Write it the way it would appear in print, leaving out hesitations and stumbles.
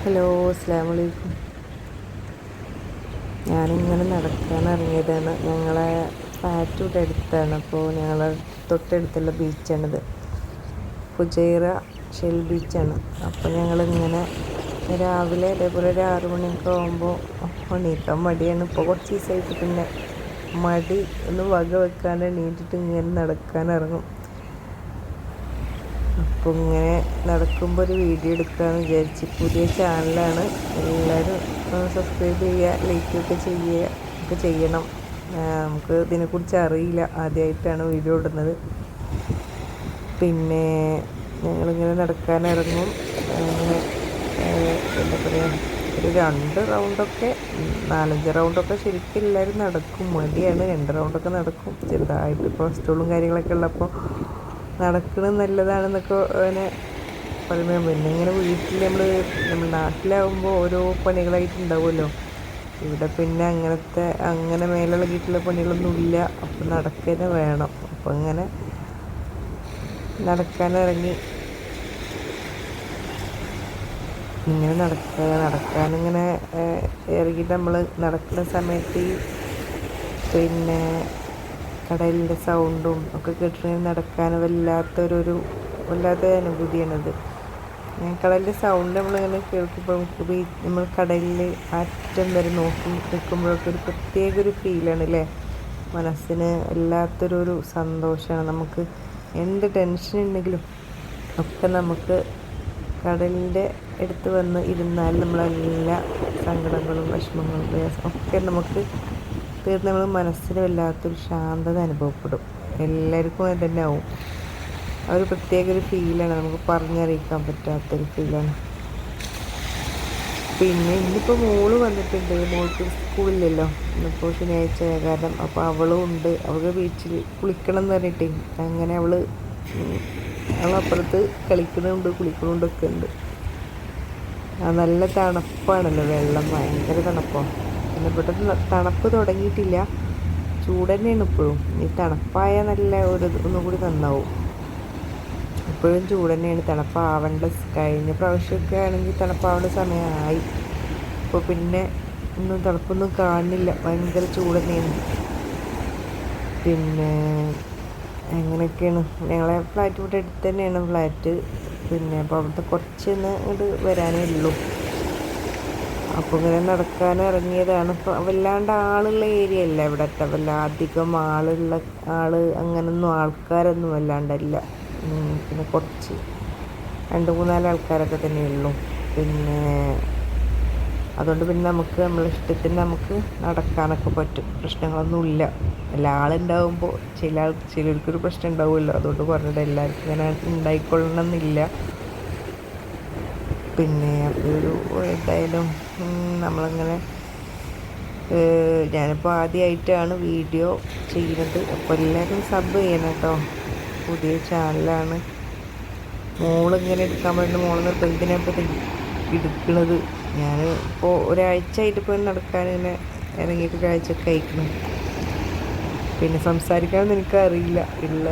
Hello, അസ്സലാമു അലൈക്കും. ഞാനിങ്ങനെ നടക്കാൻ ഇറങ്ങിയതാണ്. ഞങ്ങളെ ഫ്ലാറ്റ് ഇവിടെ അടുത്താണ്. അപ്പോൾ ഞങ്ങളെ തൊട്ടടുത്തുള്ള ബീച്ചാണിത്. ഫുജൈറ ഷെൽ ബീച്ചാണ്. അപ്പോൾ ഞങ്ങളിങ്ങനെ രാവിലെ അതേപോലെ ഒരു 6 മണിയൊക്കെ ആകുമ്പോൾ എണീക്കാൻ മടിയാണ്. ഇപ്പോൾ കുറച്ച് ദിവസമായിട്ട് പിന്നെ മടി ഒന്ന് വക വെക്കാണ്ട് എണീറ്റിട്ട് ഇങ്ങനെ നടക്കാൻ ഇറങ്ങും. അപ്പോൾ ഇങ്ങനെ നടക്കുമ്പോൾ ഒരു വീഡിയോ എടുക്കാമെന്ന് വിചാരിച്ച്. പുതിയ ചാനലാണ്. എല്ലാവരും സബ്സ്ക്രൈബ് ചെയ്യുക, ലൈക്കൊക്കെ ചെയ്യുക ഒക്കെ ചെയ്യണം. നമുക്ക് ഇതിനെക്കുറിച്ച് അറിയില്ല, ആദ്യമായിട്ടാണ് വീഡിയോ ഇടുന്നത്. പിന്നെ ഞങ്ങളിങ്ങനെ നടക്കാൻ ഇറങ്ങും. അങ്ങനെ എന്താ പറയുക, ഒരു 2 റൗണ്ടൊക്കെ 4-5 റൗണ്ടൊക്കെ ശരിക്കും എല്ലാവരും നടക്കും. മടിയാണ്, 2 റൗണ്ടൊക്കെ നടക്കും ചെറുതായിട്ട്. ഇപ്പോൾ സ്റ്റൂളും കാര്യങ്ങളൊക്കെ ഉള്ളപ്പോൾ നടക്കുന്നത് നല്ലതാണെന്നൊക്കെ അങ്ങനെ പറയുമ്പോൾ, പിന്നെ ഇങ്ങനെ വീട്ടിൽ നമ്മൾ നാട്ടിലാവുമ്പോൾ ഓരോ പണികളായിട്ടുണ്ടാവുമല്ലോ. ഇവിടെ പിന്നെ അങ്ങനെ മേലിളകിയിട്ടുള്ള പണികളൊന്നും ഇല്ല. അപ്പം നടക്കുക വേണം. അപ്പം അങ്ങനെ നടക്കാനിറങ്ങി. ഇങ്ങനെ നടക്കാനിങ്ങനെ ഇറങ്ങിയിട്ട് നമ്മൾ നടക്കുന്ന സമയത്ത് പിന്നെ കടലിൻ്റെ സൗണ്ടും ഒക്കെ കേട്ടിട്ട് നടക്കാൻ വല്ലാത്ത അനുഭൂതിയാണത്. കടലിൻ്റെ സൗണ്ട് നമ്മളിങ്ങനെ കേൾക്കുമ്പോൾ നമ്മൾ കടലിൽ അറ്റം വരെ നോക്കി നിൽക്കുമ്പോഴൊക്കെ ഒരു പ്രത്യേക ഒരു ഫീലാണ് അല്ലേ. മനസ്സിന് വല്ലാത്തൊരു സന്തോഷമാണ്. നമുക്ക് എന്ത് ടെൻഷൻ ഉണ്ടെങ്കിലും ഒക്കെ നമുക്ക് കടലിൻ്റെ അടുത്ത് വന്ന് ഇരുന്നാൽ നമ്മളെല്ലാ സങ്കടങ്ങളും വിഷമങ്ങളും പ്രയാസം ഒക്കെ നമുക്ക് തീർന്ന് നമ്മൾ മനസ്സിന് വല്ലാത്തൊരു ശാന്തത അനുഭവപ്പെടും. എല്ലാവർക്കും അത് തന്നെ ആവും. ആ ഒരു പ്രത്യേക ഒരു ഫീലാണ്, നമുക്ക് പറഞ്ഞറിയിക്കാൻ പറ്റാത്തൊരു ഫീലാണ്. പിന്നെ ഇന്നിപ്പോൾ മോള് വന്നിട്ടുണ്ട്. മോൾക്ക് സ്കൂളില്ലല്ലോ, ഇന്നിപ്പോൾ ശനിയാഴ്ച കാരണം. അപ്പോൾ അവളും ഉണ്ട്. അവൾക്ക് ബീച്ചിൽ കുളിക്കണം എന്ന് പറഞ്ഞിട്ടേ അങ്ങനെ അവളപ്പുറത്ത് കളിക്കണമുണ്ട്, കുളിക്കണമുണ്ടൊക്കെ ഉണ്ട്. നല്ല തണുപ്പാണല്ലോ, വെള്ളം ഭയങ്കര തണുപ്പാണ്. പിന്നെ ഇവിടെ തണുപ്പ് തുടങ്ങിയിട്ടില്ല, ചൂട് തന്നെയാണ് ഇപ്പോഴും. ഈ തണുപ്പായാൽ ഒന്നും കൂടി നന്നാവും. ഇപ്പോഴും ചൂട് തന്നെയാണ്. തണുപ്പാവേണ്ട കഴിഞ്ഞ പ്രാവശ്യമൊക്കെ ആണെങ്കിൽ തണുപ്പാവേണ്ട സമയമായി. ഇപ്പോൾ പിന്നെ തണുപ്പൊന്നും കാണുന്നില്ല, ഭയങ്കര ചൂട് തന്നെയാണ്. പിന്നെ അങ്ങനെയൊക്കെയാണ്. ഞങ്ങളെ ഫ്ലാറ്റ് ഇവിടെ അടുത്ത് തന്നെയാണ് ഫ്ലാറ്റ്. പിന്നെ അപ്പോൾ അവിടുത്തെ കുറച്ചൊന്ന് ഇങ്ങോട്ട് വരാനേ ഉള്ളൂ. അപ്പോൾ ഇങ്ങനെ നടക്കാൻ ഇറങ്ങിയതാണ്. ഇപ്പോൾ വല്ലാണ്ട് ആളുള്ള ഏരിയ അല്ല ഇവിടുത്തെ, അധികം അങ്ങനൊന്നും ആൾക്കാരൊന്നും വല്ലാണ്ടല്ല. പിന്നെ കുറച്ച് 2-3-4 ആൾക്കാരൊക്കെ തന്നെയുള്ളൂ. പിന്നെ അതുകൊണ്ട് പിന്നെ നമുക്ക് നമ്മളെ ഇഷ്ടത്തിന് നമുക്ക് നടക്കാനൊക്കെ പറ്റും, പ്രശ്നങ്ങളൊന്നുമില്ല. എല്ലാ ആളുണ്ടാവുമ്പോൾ ചിലർക്കൊരു പ്രശ്നം ഉണ്ടാവുമല്ലോ. അതുകൊണ്ട് പറഞ്ഞത് എല്ലാവർക്കും ഇങ്ങനെ ഉണ്ടായിക്കൊള്ളണം എന്നില്ല. പിന്നെ എന്തായാലും നമ്മളിങ്ങനെ ഞാനിപ്പോൾ ആദ്യമായിട്ടാണ് വീഡിയോ ചെയ്യുന്നത്. അപ്പോൾ എല്ലാവരും സബ് ചെയ്യണം കേട്ടോ. പുതിയ ചാനലാണ്. മോളിങ്ങനെ എടുക്കാൻ വേണ്ടി നിർബന്ധത്തിനപ്പോൾ എടുക്കുന്നത്. ഞാൻ ഇപ്പോൾ ഒരാഴ്ചയായിട്ട് ഇപ്പോൾ നടക്കാനിങ്ങനെ ഇറങ്ങിയിട്ട് ഒരാഴ്ചയൊക്കെ അയക്കണം. പിന്നെ സംസാരിക്കാനൊന്നും എനിക്കറിയില്ല, അറിയില്ല.